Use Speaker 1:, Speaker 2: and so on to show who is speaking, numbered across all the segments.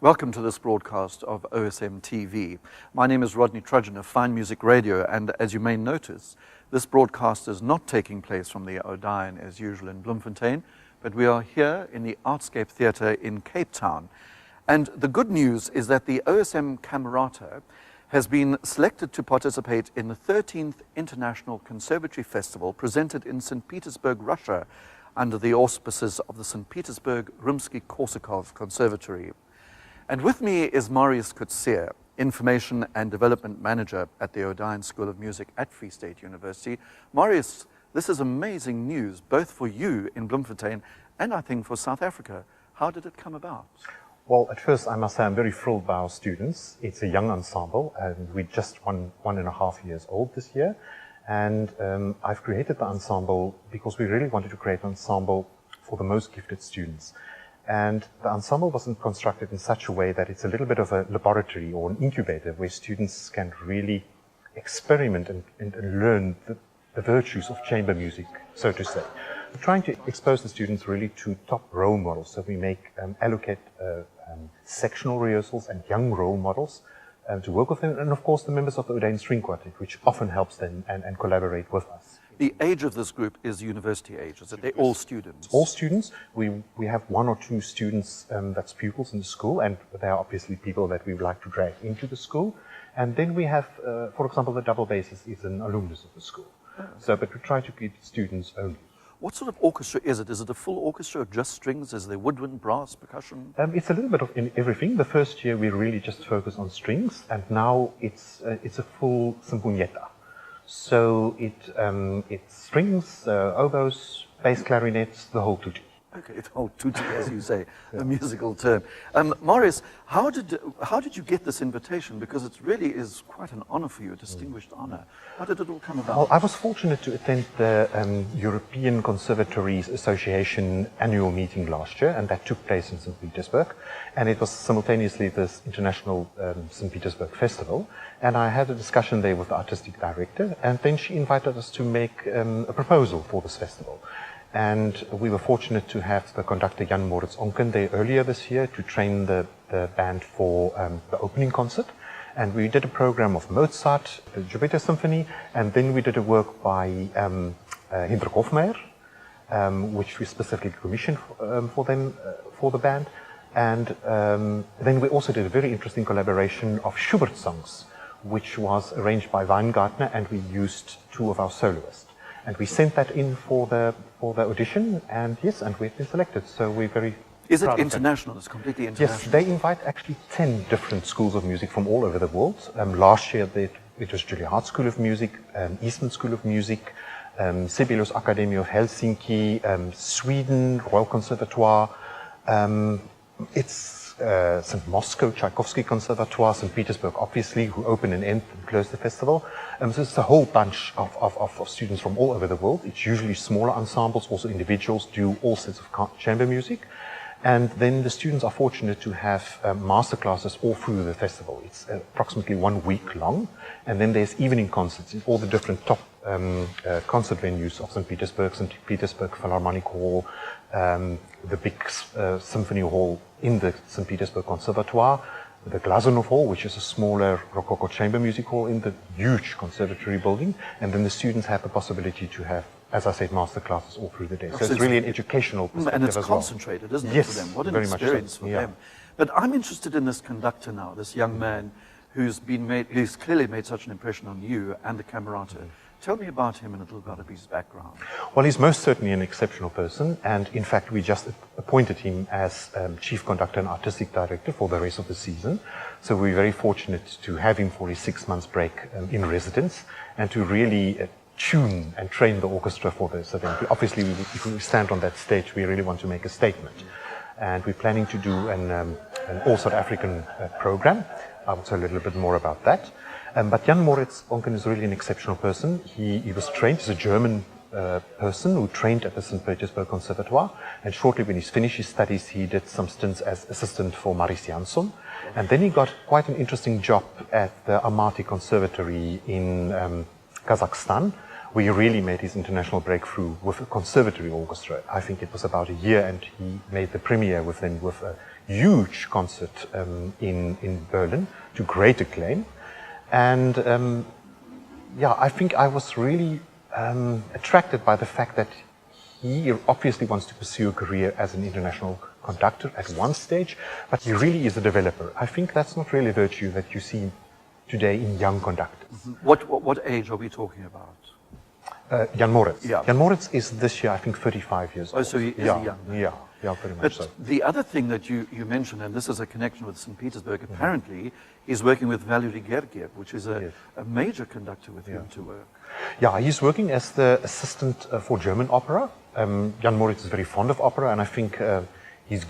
Speaker 1: Welcome to this broadcast of OSM TV. My name is Rodney Trudgeon of Fine Music Radio, and as you may notice, this broadcast is not taking place from the ODEION as usual in Bloemfontein, but we are here in the Artscape Theatre in Cape Town. And the good news is that the Osm Camerata has been selected to participate in the 13th International Conservatory Festival presented in St. Petersburg, Russia, under the auspices of the St. Petersburg Rimsky-Korsakov Conservatory. And with me is Marius Coetzee, Information and Development Manager at the ODEION School of Music at Free State University. Marius, this is amazing news, both for you in Bloemfontein and I think for South Africa. How did it come about?
Speaker 2: Well, at first, I must say I'm very thrilled by our students. It's a young ensemble, and we're just one and a half years old this year. And I've created the ensemble because we really wanted to create an ensemble for the most gifted students. And the ensemble wasn't constructed in such a way that it's a little bit of a laboratory or an incubator where students can really experiment and learn the virtues of chamber music, so to say. We're trying to expose the students really to top role models. So we allocate sectional rehearsals and young role models to work with them, and of course the members of the ODEION String Quartet, which often helps them and collaborate with us.
Speaker 1: The age of this group is university age, is it? They're all students?
Speaker 2: All students. We have one or two students that's pupils in the school, and they are obviously people that we would like to drag into the school. And then we have, for example, the double bassist is an alumnus of the school. Oh. But we try to keep students only.
Speaker 1: What sort of orchestra is it? Is it a full orchestra or just strings? Is there woodwind, brass, percussion?
Speaker 2: It's a little bit of everything. The first year we really just focus on strings, and now it's a full sinfonietta. So it's strings, oboes, bass clarinets, the whole tutti.
Speaker 1: Okay, the whole tutti, as you say, a musical term. Marius, how did you get this invitation? Because it really is quite an honor for you, a distinguished honor. How did it all come about?
Speaker 2: Well, I was fortunate to attend the European Conservatories Association annual meeting last year, and that took place in St. Petersburg. And it was simultaneously this International St. Petersburg Festival. And I had a discussion there with the artistic director, and then she invited us to make a proposal for this festival. And we were fortunate to have the conductor Jan Moritz Onken there earlier this year to train the band for the opening concert. And we did a program of Mozart, the Jupiter Symphony, and then we did a work by Hendrik Hofmeyr, which we specifically commissioned for the band. And then we also did a very interesting collaboration of Schubert songs, which was arranged by Weingartner, and we used two of our soloists. And we sent that in for the audition, and yes, and we've been selected. So we're very
Speaker 1: Is it international? It's completely international?
Speaker 2: Yes, they invite actually 10 different schools of music from all over the world. Last year it was Julia Hart School of Music, Eastman School of Music, Sibelius Academy of Helsinki, Sweden, Royal Conservatoire. It's St. Moscow, Tchaikovsky Conservatoire, St. Petersburg, obviously, who open and end and close the festival. So it's a whole bunch of students from all over the world. It's usually smaller ensembles, also individuals do all sorts of chamber music. And then the students are fortunate to have master classes all through the festival. It's approximately 1 week long. And then there's evening concerts in all the different top concert venues of St. Petersburg Philharmonic Hall, the big symphony hall in the St. Petersburg Conservatoire, the Glazunov Hall, which is a smaller Rococo chamber music hall in the huge conservatory building. And then the students have the possibility to have, as I said, master classes all through the day. So it's really an educational perspective
Speaker 1: and it's
Speaker 2: as well.
Speaker 1: Concentrated, isn't it,
Speaker 2: yes,
Speaker 1: for them? What an
Speaker 2: very
Speaker 1: experience
Speaker 2: much so.
Speaker 1: for them. But I'm interested in this conductor now, this young man who's clearly made such an impression on you and the Camerata. Tell me about him and a little bit of his background.
Speaker 2: Well, he's most certainly an exceptional person, and in fact we just appointed him as Chief Conductor and Artistic Director for the rest of the season. So we're very fortunate to have him for his 6 months break in residence, and to really tune and train the orchestra for this event. Obviously, if we stand on that stage, we really want to make a statement. And we're planning to do an all-South African program. I'll tell you a little bit more about that. But Jan Moritz Onken is really an exceptional person. He was trained, he's a German person who trained at the St. Petersburg Conservatoire. And shortly when he's finished his studies, he did some stints as assistant for Marius. And then he got quite an interesting job at the Almaty Conservatory in Kazakhstan, where he really made his international breakthrough with a Conservatory orchestra. I think it was about a year, and he made the premiere with a huge concert in Berlin to great acclaim. And I think I was really attracted by the fact that he obviously wants to pursue a career as an international conductor at one stage, but he really is a developer. I think that's not really a virtue that you see today in young conductors.
Speaker 1: Mm-hmm. What age are we talking about?
Speaker 2: Jan Moritz.
Speaker 1: Yeah.
Speaker 2: Jan Moritz is this year, I think, 35 years old.
Speaker 1: Oh, so he is young.
Speaker 2: Yeah, very much
Speaker 1: But
Speaker 2: so.
Speaker 1: the other thing that you mentioned, and this is a connection with St. Petersburg, apparently he's working with Valery Gergiev, which is a major conductor with him to work.
Speaker 2: Yeah, he's working as the assistant for German opera. Jan Moritz is very fond of opera, and I think his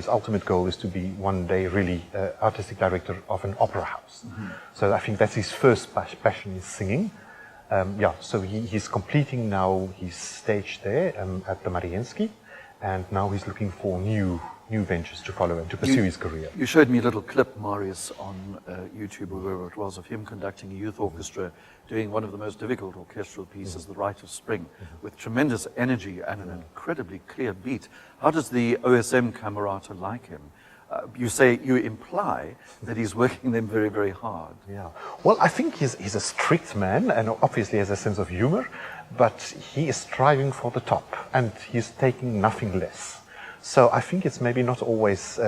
Speaker 2: ultimate goal is to be one day really artistic director of an opera house. Mm-hmm. So I think that's his first passion is singing. So he's completing now his stage there at the Mariinsky, and now he's looking for new ventures to follow and to pursue his career.
Speaker 1: You showed me a little clip, Marius, on YouTube or wherever it was, of him conducting a youth orchestra, doing one of the most difficult orchestral pieces, The Rite of Spring, with tremendous energy and an incredibly clear beat. How does the OSM Camerata like him? You imply that he's working them very, very hard.
Speaker 2: Yeah. Well, I think he's a strict man and obviously has a sense of humor, but he is striving for the top and he's taking nothing less. So I think it's maybe not always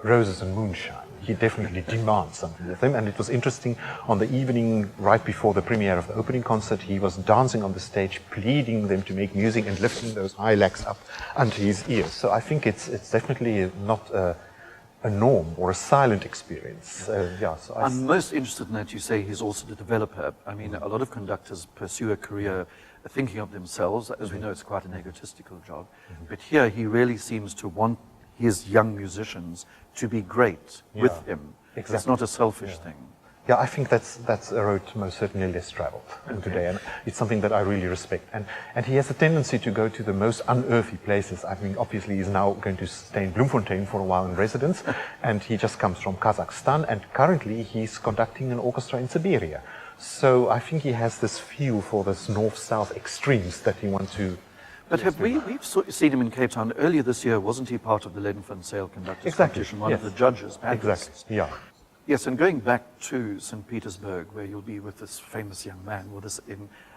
Speaker 2: roses and moonshine. He definitely demands something with him, and it was interesting, on the evening right before the premiere of the opening concert, he was dancing on the stage, pleading them to make music and lifting those high legs up under his ears. So I think it's definitely not a norm or a silent experience.
Speaker 1: I'm most interested in that you say he's also the developer. I mean, a lot of conductors pursue a career thinking of themselves. As we know, it's quite an egotistical job. But here he really seems to want his young musicians to be great with him. Exactly. It's not a selfish thing.
Speaker 2: Yeah, I think that's a road most certainly less traveled today, and it's something that I really respect. And he has a tendency to go to the most unearthly places. I mean, obviously he's now going to stay in Bloemfontein for a while in residence, and he just comes from Kazakhstan, and currently he's conducting an orchestra in Siberia. So I think he has this feel for this north-south extremes that he wants to...
Speaker 1: But we've seen him in Cape Town earlier this year. Wasn't he part of the Len van Zyl Conductors Competition, one of the judges?
Speaker 2: Exactly, yeah.
Speaker 1: Yes, and going back to St. Petersburg, where you'll be with this famous young man, or this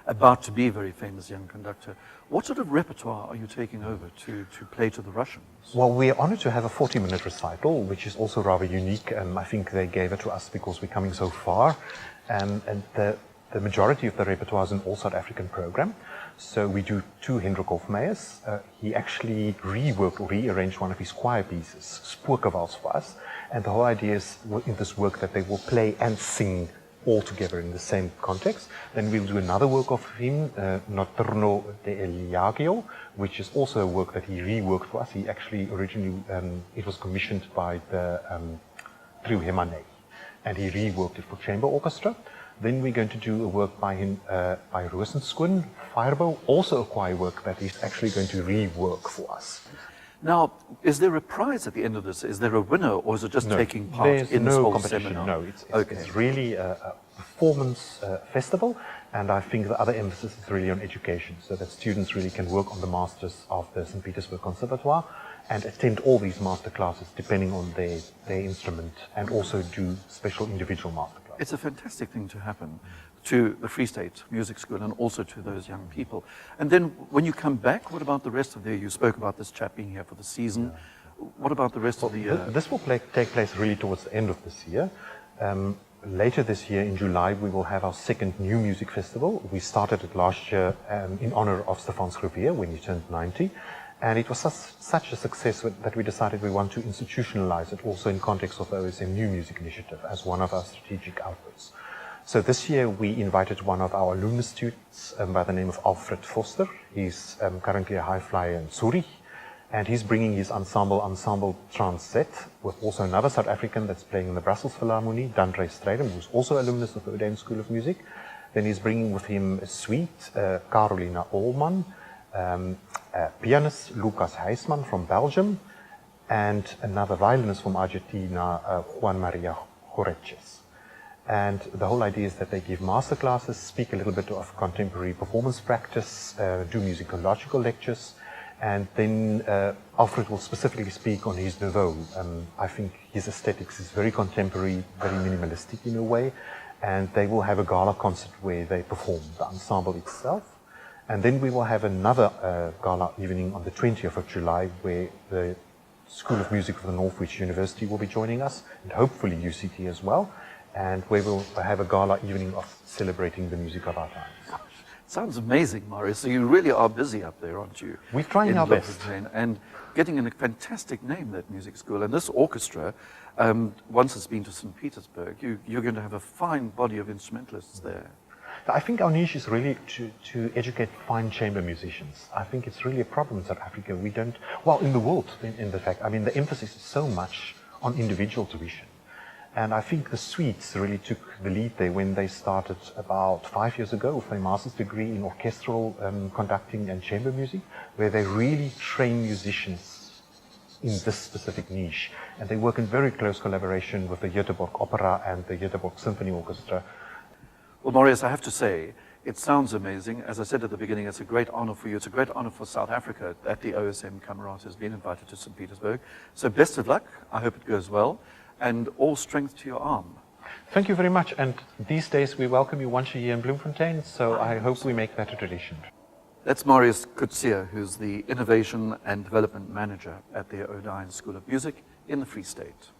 Speaker 1: about to be very famous young conductor, what sort of repertoire are you taking over to play to the Russians?
Speaker 2: Well, we're honored to have a 40-minute recital, which is also rather unique. I think they gave it to us because we're coming so far. And the majority of the repertoire is an all South African program. So we do 2 Hendrik Hofmeyrs. He actually reworked or rearranged one of his choir pieces, Spoorkewals, for us. And the whole idea is in this work that they will play and sing all together in the same context. Then we'll do another work of him, Notturno de Eliagio, which is also a work that he reworked for us. He actually originally, it was commissioned by the Trio Hemane, and he reworked it for chamber orchestra. Then we're going to do a work by him, by Rosenskoen, Firebow, also a choir work that he's actually going to rework for us.
Speaker 1: Now, is there a prize at the end of this? Is there a winner, or is it just taking part in this whole seminar?
Speaker 2: No, it's really a performance festival, and I think the other emphasis is really on education, so that students really can work on the masters of the St. Petersburg Conservatoire and attend all these master classes depending on their instrument, and also do special individual master classes.
Speaker 1: It's a fantastic thing to happen to the Free State Music School and also to those young people. And then when you come back, what about the rest of the year? You spoke about this chap being here for the season. What about the rest of the year?
Speaker 2: This will take place really towards the end of this year. Later this year in July, we will have our second New Music Festival. We started it last year in honor of Stefan Schroevier when he turned 90. And it was such a success that we decided we want to institutionalize it also in context of the OSM New Music Initiative as one of our strategic outputs. So this year we invited one of our alumnus students by the name of Alfred Foster. He's currently a high flyer in Zurich, and he's bringing his ensemble Transit, with also another South African that's playing in the Brussels Philharmonie, Dandre Strydom, who's also alumnus of the ODEION School of Music. Then he's bringing with him a suite, Carolina Olman, pianist Lucas Heisman from Belgium, and another violinist from Argentina, Juan Maria Joreches. And the whole idea is that they give master classes, speak a little bit of contemporary performance practice, do musicological lectures, and then Alfred will specifically speak on his nouveau. I think his aesthetics is very contemporary, very minimalistic in a way, and they will have a gala concert where they perform the ensemble itself. And then we will have another gala evening on the 20th of July where the School of Music of the Northwich University will be joining us, and hopefully UCT as well, and we will have a gala evening of celebrating the music of our times.
Speaker 1: Sounds amazing, Marius. So you really are busy up there, aren't you?
Speaker 2: We're trying our best.
Speaker 1: And getting a fantastic name, that music school. And this orchestra, once it's been to St. Petersburg, you're going to have a fine body of instrumentalists there.
Speaker 2: I think our niche is really to educate fine chamber musicians. I think it's really a problem in South Africa. We don't, well, in the world, in the fact, I mean, the emphasis is so much on individual tuition. And I think the Swedes really took the lead there when they started about 5 years ago with a master's degree in orchestral conducting and chamber music, where they really train musicians in this specific niche. And they work in very close collaboration with the Göteborg Opera and the Göteborg Symphony Orchestra.
Speaker 1: Well, Marius, I have to say, it sounds amazing. As I said at the beginning, it's a great honor for you. It's a great honor for South Africa that the OSM Camerata has been invited to St. Petersburg. So best of luck. I hope it goes well. And all strength to your arm.
Speaker 2: Thank you very much. And these days we welcome you once a year in Bloemfontein, so I hope we make that a tradition.
Speaker 1: That's Marius Coetzee, who's the Innovation and Development Manager at the ODEION School of Music in the Free State.